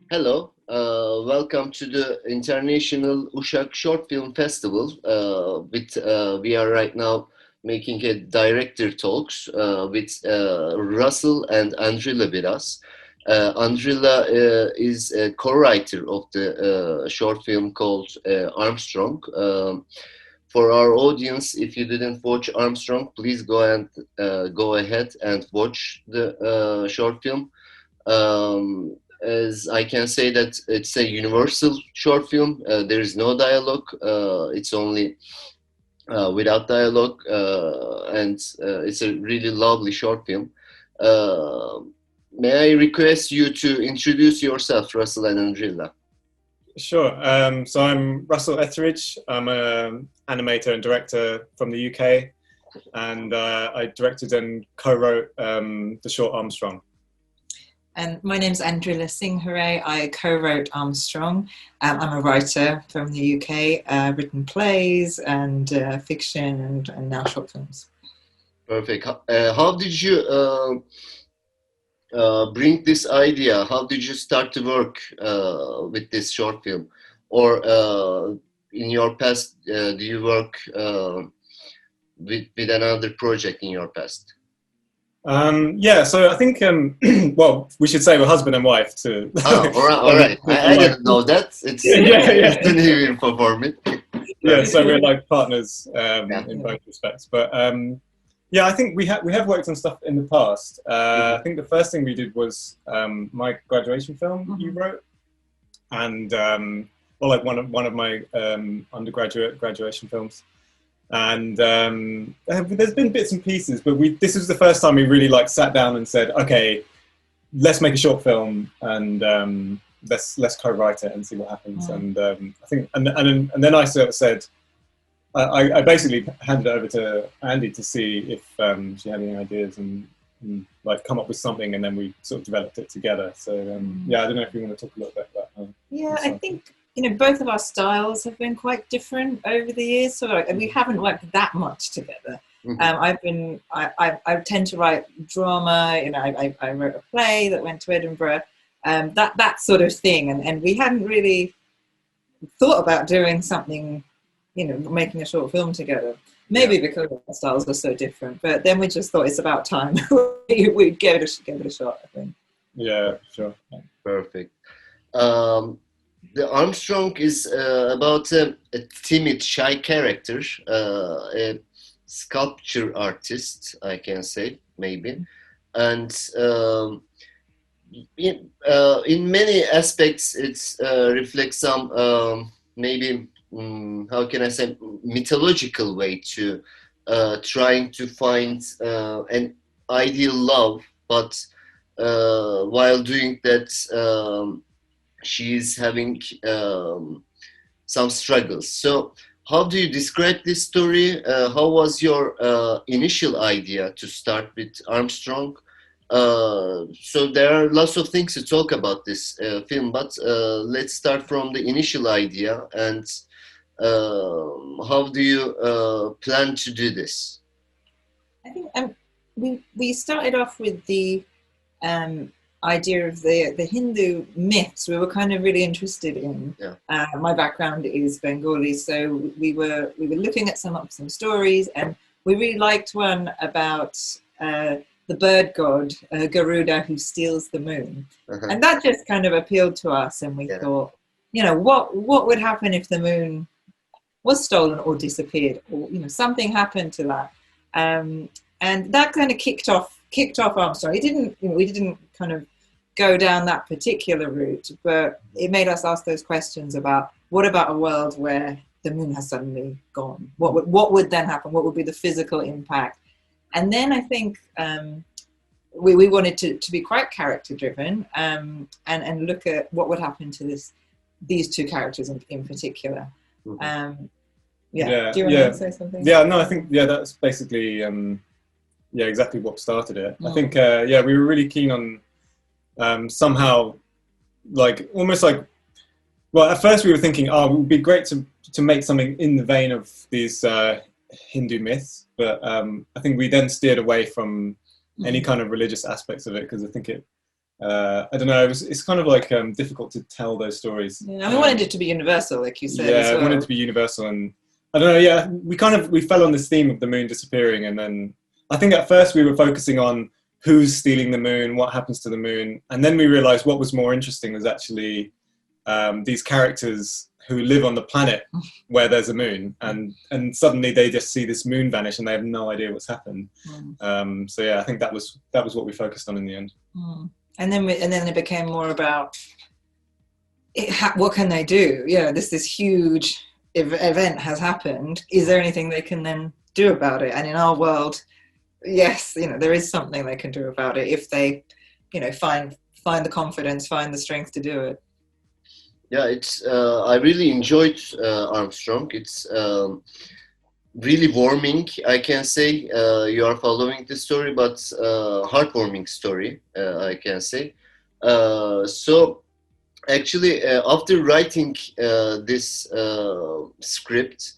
Hello, welcome to the International Uşak Short Film Festival. We are right now making a director talks with Russell and Ayndrilla with us. Ayndrilla is a co-writer of the short film called Armstrong. For our audience, if you didn't watch Armstrong, please go ahead and watch the short film. As I can say that it's a universal short film. There is no dialogue. It's only without dialogue, and it's a really lovely short film. May I request you to introduce yourself, Russell and Ayndrilla? Sure. So I'm Russell Etheridge. I'm an animator and director from the UK, and I directed and co-wrote the short Armstrong. And my name's Ayndrilla Singharay. I co-wrote Armstrong. I'm a writer from the UK, written plays and fiction and now short films. Perfect. How did you bring this idea? How did you start to work with this short film? Or in your past, do you work with another project in your past? Yeah, so I think, well, we should say we're husband and wife too. Oh, all right. I didn't know that. It's new info for me. Yeah, so we're like partners in both respects. But yeah, I think we have worked on stuff in the past. I think the first thing we did was my graduation film you wrote, and well, like one of my undergraduate graduation films. And there's been bits and pieces, but this was the first time we really like sat down and said, okay, let's make a short film and let's co-write it and see what happens. And I think and then I sort of said, I basically handed it over to Andy to see if she had any ideas and like come up with something, and then we sort of developed it together. So yeah, I don't know if you want to talk a little bit about that. Yeah, I think both of our styles have been quite different over the years. So we haven't worked that much together. I tend to write drama. I wrote a play that went to Edinburgh. That sort of thing, and we hadn't really thought about doing something, making a short film together. Maybe because our styles are so different. But then we just thought it's about time we'd give it a shot, I think. Yeah, sure. Perfect. The Armstrong is about a timid, shy character, a sculpture artist, I can say, maybe. And in many aspects, it reflects some, maybe, how can I say, mythological way to trying to find an ideal love, but while doing that, she's having some struggles. So how do you describe this story? How was your initial idea to start with Armstrong? So there are lots of things to talk about this film, but let's start from the initial idea. And how do you plan to do this? I think we started off with the idea of the Hindu myths. We were kind of really interested in. My background is Bengali, so we were looking at some stories, and we really liked one about the bird god Garuda, who steals the moon, and that just kind of appealed to us. And we thought, what would happen if the moon was stolen or disappeared, or something happened to that, and that kind of kicked off Armstrong. We didn't kind of go down that particular route, but it made us ask those questions about what about a world where the moon has suddenly gone? What would then happen? What would be the physical impact? And then I think we wanted to be quite character driven and look at what would happen to these two characters in particular. Do you want to say something? Yeah, no, I think that's basically exactly what started it. I think we were really keen on somehow almost like, well, at first we were thinking, it would be great to make something in the vein of these Hindu myths, but I think we then steered away from any kind of religious aspects of it because I think it. I don't know. It's kind of like difficult to tell those stories. Yeah, and we wanted it to be universal, like you said. Yeah, as well. I wanted it to be universal, and I don't know. Yeah, we fell on this theme of the moon disappearing, and then I think at first we were focusing on who's stealing the moon, what happens to the moon, and then we realized what was more interesting was actually these characters who live on the planet where there's a moon, and suddenly they just see this moon vanish and they have no idea what's happened. So yeah, I think that was what we focused on in the end. And then it became more about what can they do? This huge event has happened. Is there anything they can then do about it? And in our world, yes, there is something they can do about it if they, find the confidence, find the strength to do it. Yeah, it's. I really enjoyed Armstrong. It's really warming, I can say. You are following the story, but heartwarming story, I can say. So actually, after writing this script,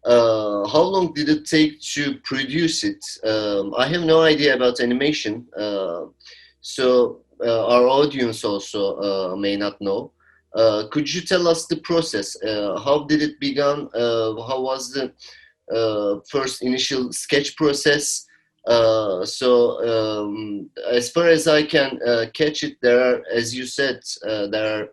how long did it take to produce it? I have no idea about animation, so our audience also may not know. Could you tell us the process? How did it begin? How was the first initial sketch process? As far as I can catch it, there are, as you said, there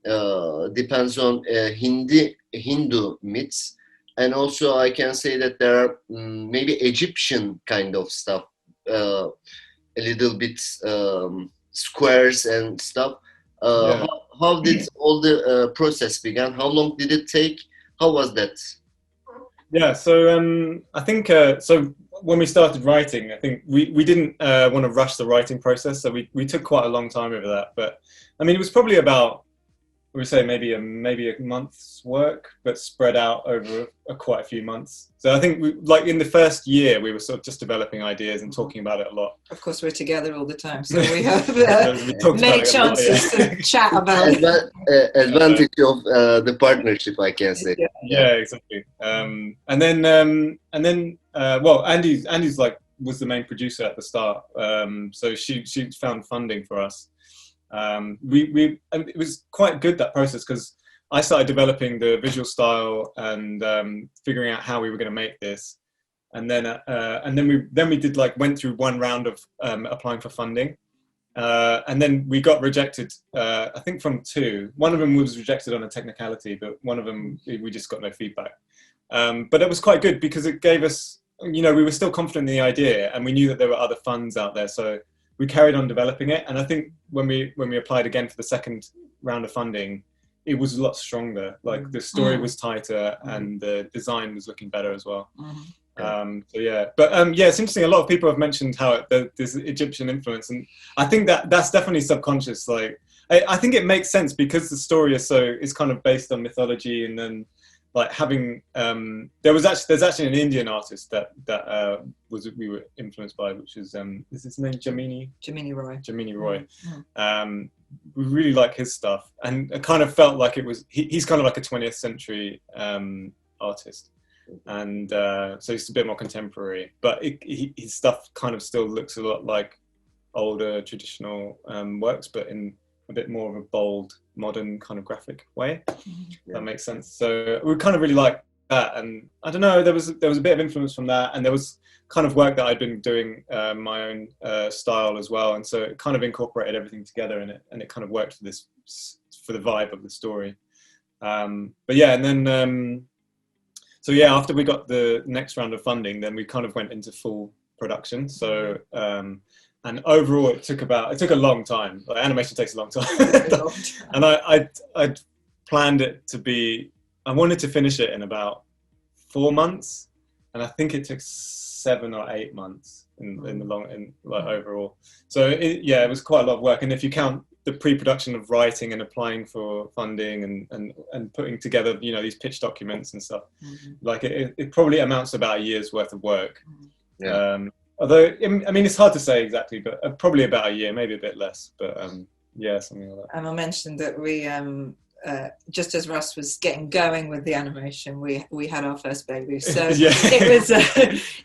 are depends on Hindu myths, and also I can say that there are maybe Egyptian kind of stuff, a little bit squares and stuff. How did all the process begin? How long did it take? How was that? Yeah, so I think so when we started writing, I think we didn't want to rush the writing process, so we took quite a long time over that. But I mean, it was probably about, we would say maybe a month's work, but spread out over quite a few months. So I think like in the first year, we were sort of just developing ideas and talking about it a lot. Of course, we're together all the time, so we have many chances to chat about it. Advantage of the partnership, I can say. Yeah, exactly. And then well, Andy's like was the main producer at the start, so she found funding for us. And it was quite good, that process, because I started developing the visual style and figuring out how we were going to make this, and then we did went through one round of applying for funding, and then we got rejected. I think from two. One of them was rejected on a technicality, but one of them we just got no feedback. But it was quite good because it gave us, we were still confident in the idea, and we knew that there were other funds out there, so we carried on developing it. And I think when we applied again for the second round of funding, it was a lot stronger. Like the story was tighter and the design was looking better as well. So yeah, but yeah, it's interesting. A lot of people have mentioned how there's Egyptian influence, and I think that's definitely subconscious. Like I think it makes sense because the story is kind of based on mythology, and then like having there's actually an Indian artist that we were influenced by, which is his name Yönetmeni Roy. We really like his stuff, and it kind of felt like it was he's kind of like a 20th century artist, and so he's a bit more contemporary, but his stuff kind of still looks a lot like older traditional works, but in a bit more of a bold, modern kind of graphic way. That makes sense. So we kind of really like that, and I don't know, there was a bit of influence from that, and there was kind of work that I'd been doing my own style as well, and so it kind of incorporated everything together in it, and it kind of worked for the vibe of the story. But yeah, and then so yeah, after we got the next round of funding, then we kind of went into full production. So and overall, it took a long time. Like, animation takes a long time. And I planned it to be, I wanted to finish it in about 4 months, and I think it took 7 or 8 months in overall. So it was quite a lot of work. And if you count the pre-production of writing and applying for funding and putting together, these pitch documents and stuff, like it probably amounts to about a year's worth of work. Although, I mean, it's hard to say exactly, but probably about a year, maybe a bit less. But yeah, something like that. And I mentioned that we just as Russ was getting going with the animation, we had our first baby, so Yeah. it was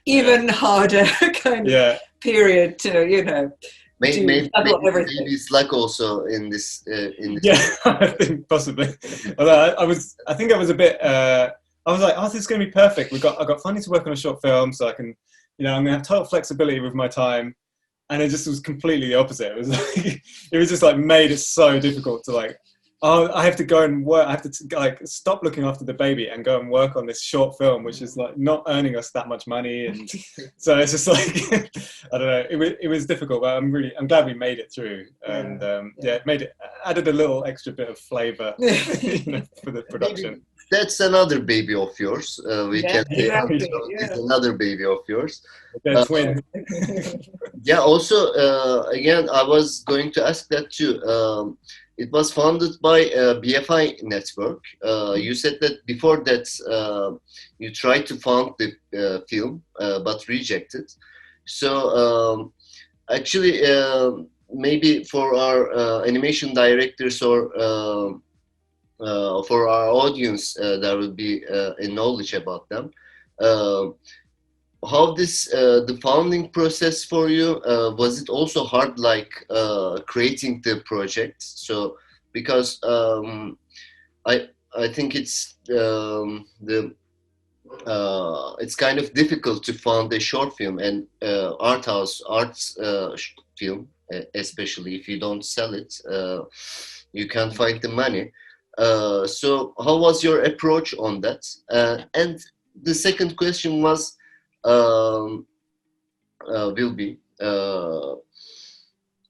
even harder kind of period to, you know, maybe everything. it's luck also in this. Yeah, I think possibly. Although I think I was a bit. I was like, oh, this is going to be perfect. I got funding to work on a short film, so I can, you know, I'm going to have total flexibility with my time. And it just was completely the opposite. It was like, it was just like made it so difficult to like, oh, I have to go and work. I have to like stop looking after the baby and go and work on this short film, which is like not earning us that much money. And so it's just like, I don't know. It was difficult, but I'm glad we made it through. And it added a little extra bit of flavor, you know, for the production. Maybe that's another baby of yours. We can say it's another baby of yours. They're twins. Yeah. Also, again, I was going to ask that too. It was founded by BFI Network. You said that before that you tried to found the film, but rejected. So actually, maybe for our animation directors or for our audience, there will be a knowledge about them. How this the founding process for you, was it also hard, like creating the project? So because I think it's it's kind of difficult to found a short film and arts film, especially if you don't sell it, you can't find the money. So how was your approach on that? And the second question was, will be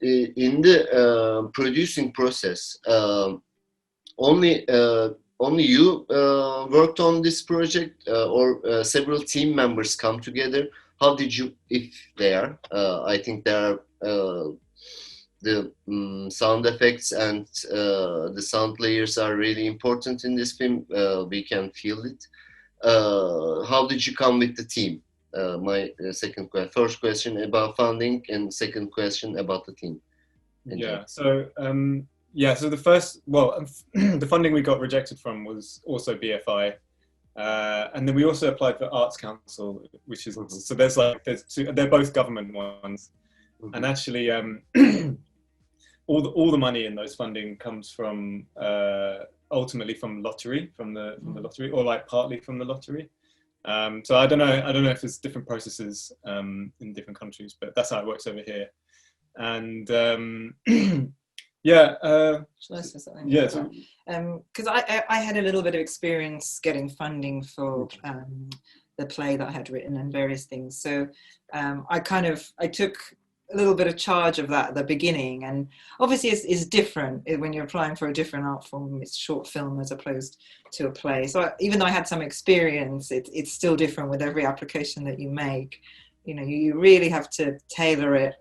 in the producing process, only you worked on this project, or several team members come together? How did you, if they are, I think there are the sound effects and the sound layers are really important in this film. We can feel it. How did you come with the team? My first question about funding, and second question about the team. So the first, the funding we got rejected from was also BFI, and then we also applied for Arts Council, which is so there's two, they're both government ones, and actually all the money in those funding comes from ultimately from lottery, from the lottery, or like partly from the lottery. So I don't know if there's different processes in different countries, but that's how it works over here. And Shall I say something? Yeah. Because I had a little bit of experience getting funding for the play that I had written and various things. So I took a little bit of charge of that at the beginning, and obviously it's different when you're applying for a different art form. It's short film as opposed to a play. So even though I had some experience, it's still different with every application that you make. You know, you really have to tailor it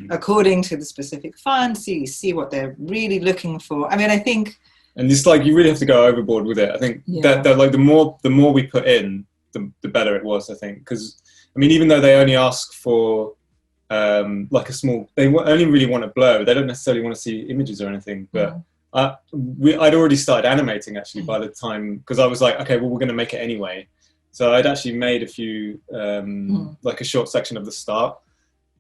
according to the specific fund, so you see what they're really looking for. I mean, I think, and it's like you really have to go overboard with it. I think that like the more we put in, the better it was. I think, because I mean, even though they only ask for like a small, they only really want a blur. They don't necessarily want to see images or anything. But I'd already started animating actually by the time, because I was like, okay, well, we're going to make it anyway. So I'd actually made a few, like a short section of the start,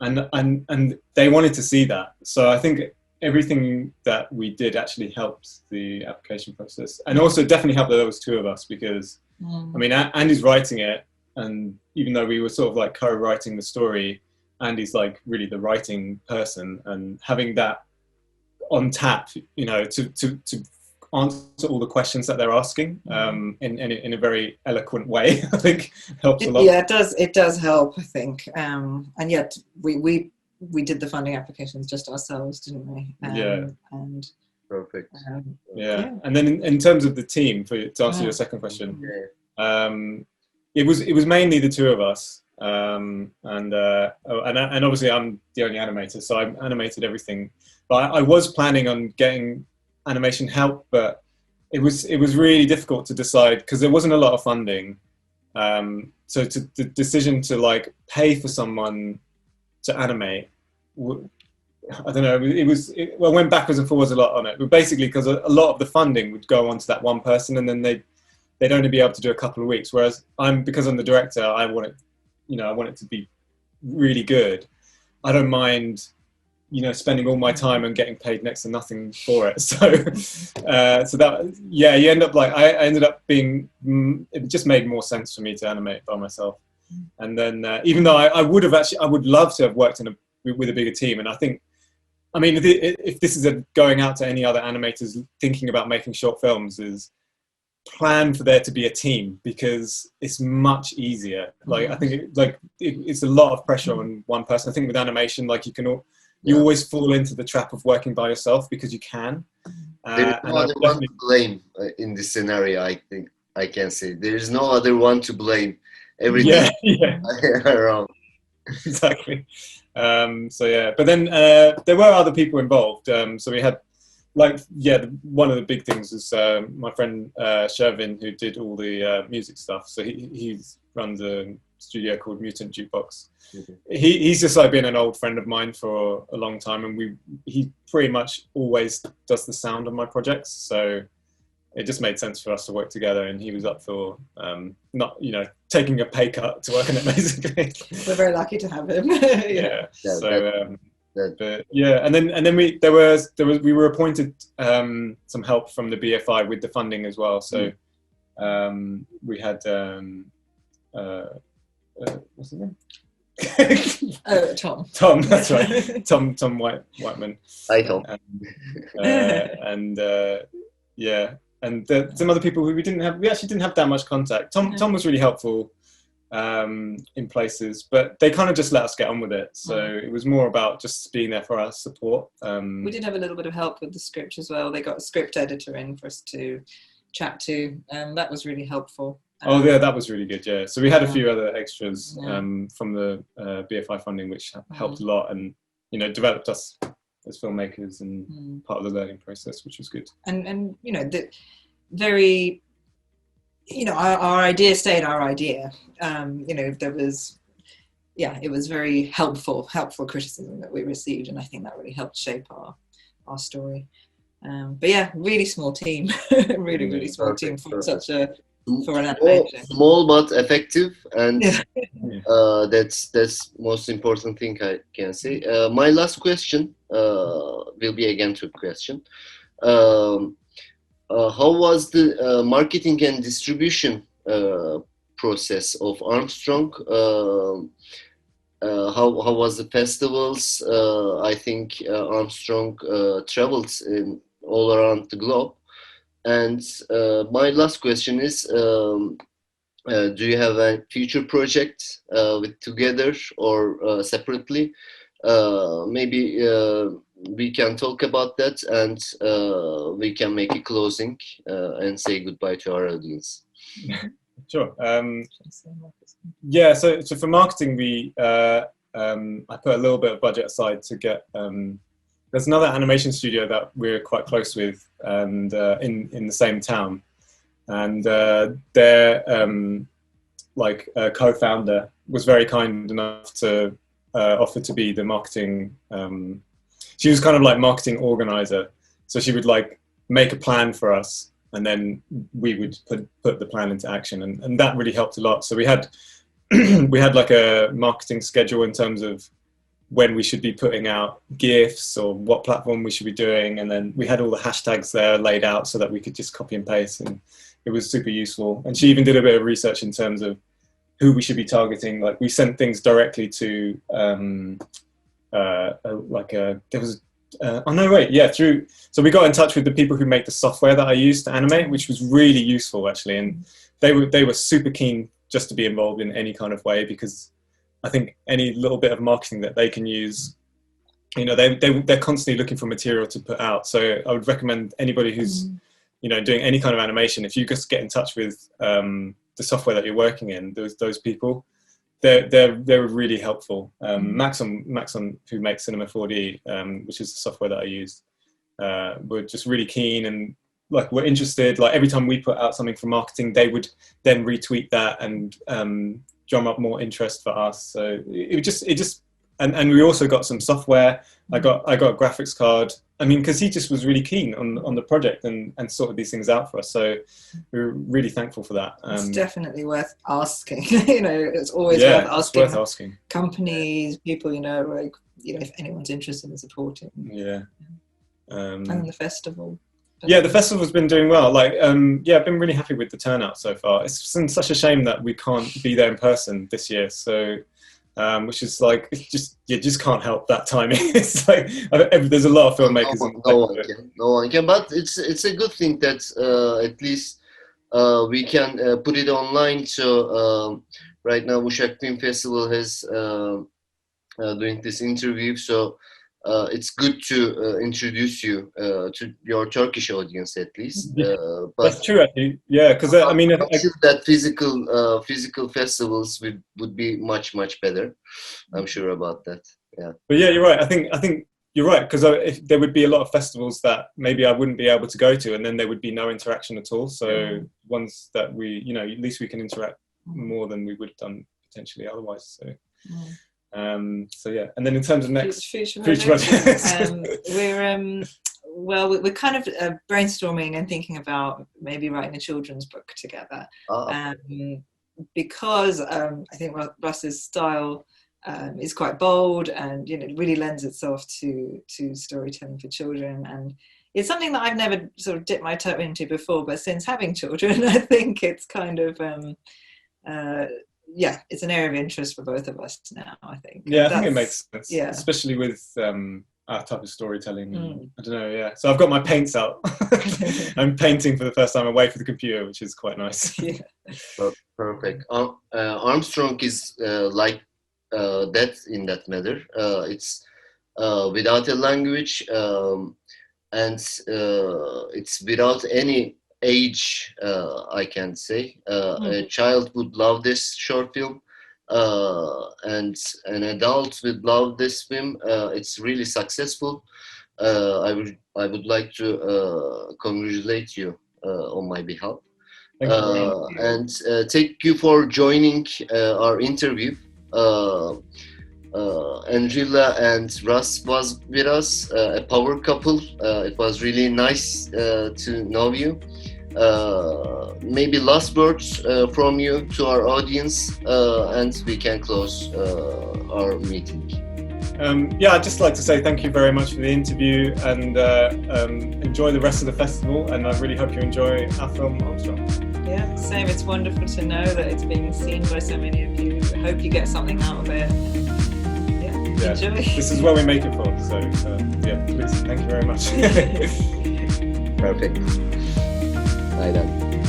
and they wanted to see that. So I think everything that we did actually helped the application process, and also definitely helped that there was two of us, because I mean, Andy's writing it, and even though we were sort of like co-writing the story, Andy's like really the writing person, and having that on tap, you know, to answer all the questions that they're asking in a very eloquent way, I think helps a lot. Yeah, it does help, I think. And yet we did the funding applications just ourselves, didn't we? And perfect. And then in terms of the team, to answer your second question, it was mainly the two of us. And obviously I'm the only animator, so I animated everything. But I was planning on getting animation help, but it was really difficult to decide because there wasn't a lot of funding. So the decision to like pay for someone to animate I don't know. Well, went backwards and forwards a lot on it, but basically because a lot of the funding would go onto that one person, and then they'd only be able to do a couple of weeks. Whereas because I'm the director, I want it to be really good. I don't mind, spending all my time and getting paid next to nothing for it. So, you end up I ended up being. It just made more sense for me to animate by myself. And then, even though I would love to have worked with a bigger team, and I think. I mean, if this is going out to any other animators thinking about making short films, is plan for there to be a team, because it's much easier. I think it's a lot of pressure on one person. I think with animation, you always fall into the trap of working by yourself because you can. There is no other one to blame in this scenario. I think I can say there is no other one to blame. Everything wrong. Exactly. But then there were other people involved. So we had one of the big things is my friend Shervin, who did all the music stuff. So he runs a studio called Mutant Jukebox. Mm-hmm. He's just been an old friend of mine for a long time, and he pretty much always does the sound on my projects. So it just made sense for us to work together, and he was up for not taking a pay cut to work on it, basically. We're very lucky to have him. And then we were appointed some help from the BFI with the funding as well. So we had what's his name? Tom. Tom, that's right. Tom Whiteman. Hi, Tom. And some other people who we actually didn't have that much contact. Tom was really helpful in places, but they kind of just let us get on with it. So it was more about just being there for our support. We did have a little bit of help with the script as well. They got a script editor in for us to chat to, and that was really helpful. That was really good. Yeah, so we had a few other extras from the BFI funding, which helped a lot, and developed us as filmmakers and part of the learning process, which was good. And very, our idea stayed our idea. There was, it was very helpful criticism that we received, and I think that really helped shape our story. Really small team, really small team for such for an animation. Small but effective, and that's most important thing I can say. My last question will be again two question. How was the marketing and distribution process of Armstrong? How was the festivals? I think Armstrong traveled all around the globe. And my last question is, do you have a future project with together or separately? Maybe we can talk about that, and we can make a closing and say goodbye to our audience. Sure. So for marketing, I put a little bit of budget aside to get. There's another animation studio that we're quite close with, and in the same town, and their co-founder was very kind enough to offer to be the marketing. She was kind of like marketing organizer, so she would make a plan for us, and then we would put the plan into action, and that really helped a lot. So we had a marketing schedule in terms of when we should be putting out GIFs or what platform we should be doing. And then we had all the hashtags there laid out so that we could just copy and paste, and it was super useful. And she even did a bit of research in terms of who we should be targeting. We sent things directly to, so we got in touch with the people who make the software that I used to animate, which was really useful actually. And they were super keen just to be involved in any kind of way, because I think any little bit of marketing that they can use, they're constantly looking for material to put out. So I would recommend anybody who's, doing any kind of animation, if you just get in touch with the software that you're working in, those people, they're really helpful. Maxon, who makes Cinema 4D, which is the software that I used, were just really keen and were interested. Every time we put out something for marketing, they would then retweet that and drum up more interest for us. So it just and we also got some software. I got a graphics card. I mean, because he just was really keen on the project and sorted these things out for us. So we were really thankful for that. It's definitely worth asking. It's always worth asking companies, people, like, if anyone's interested in supporting. Yeah. And the festival. Yeah, the festival's been doing well. Like, I've been really happy with the turnout so far. It's been such a shame that we can't be there in person this year. So, which is like, you just can't help that timing. It's like there's a lot of filmmakers. No one can. But it's a good thing that at least we can put it online. So right now, Uşak Film Festival has doing this interview. So. It's good to introduce you to your Turkish audience at least. But that's true, actually. Yeah, because I mean, I think that physical festivals would be much better. I'm sure about that. Yeah. But yeah, you're right. I think you're right, because if there would be a lot of festivals that maybe I wouldn't be able to go to, and then there would be no interaction at all. So ones that we, at least we can interact more than we would have done potentially otherwise. So. So yeah, and then in terms of next future projects, we're kind of brainstorming and thinking about maybe writing a children's book together, because I think Russ's style is quite bold, and it really lends itself to storytelling for children, and it's something that I've never sort of dipped my toe into before, but since having children, I think it's kind of it's an area of interest for both of us now, I think. Yeah, I think it makes sense. Yeah. Especially with our type of storytelling. I don't know, yeah. So I've got my paints out. I'm painting for the first time away from the computer, which is quite nice. Yeah. Perfect. Armstrong is like that in that matter. It's without a language, and it's without any age, I can say. A child would love this short film, and an adult would love this film. It's really successful. I would like to congratulate you on my behalf. And thank you for joining our interview. Ayndrilla and Russ was with us, a power couple. It was really nice to know you. Maybe last words from you to our audience, and we can close our meeting. I'd just like to say thank you very much for the interview, and enjoy the rest of the festival, and I really hope you enjoy our film, Armstrong. Yeah, same. It's wonderful to know that it's being seen by so many of you. I hope you get something out of it. Yeah. Enjoy. This is what we make it for, so please, thank you very much. Perfect. Aynen.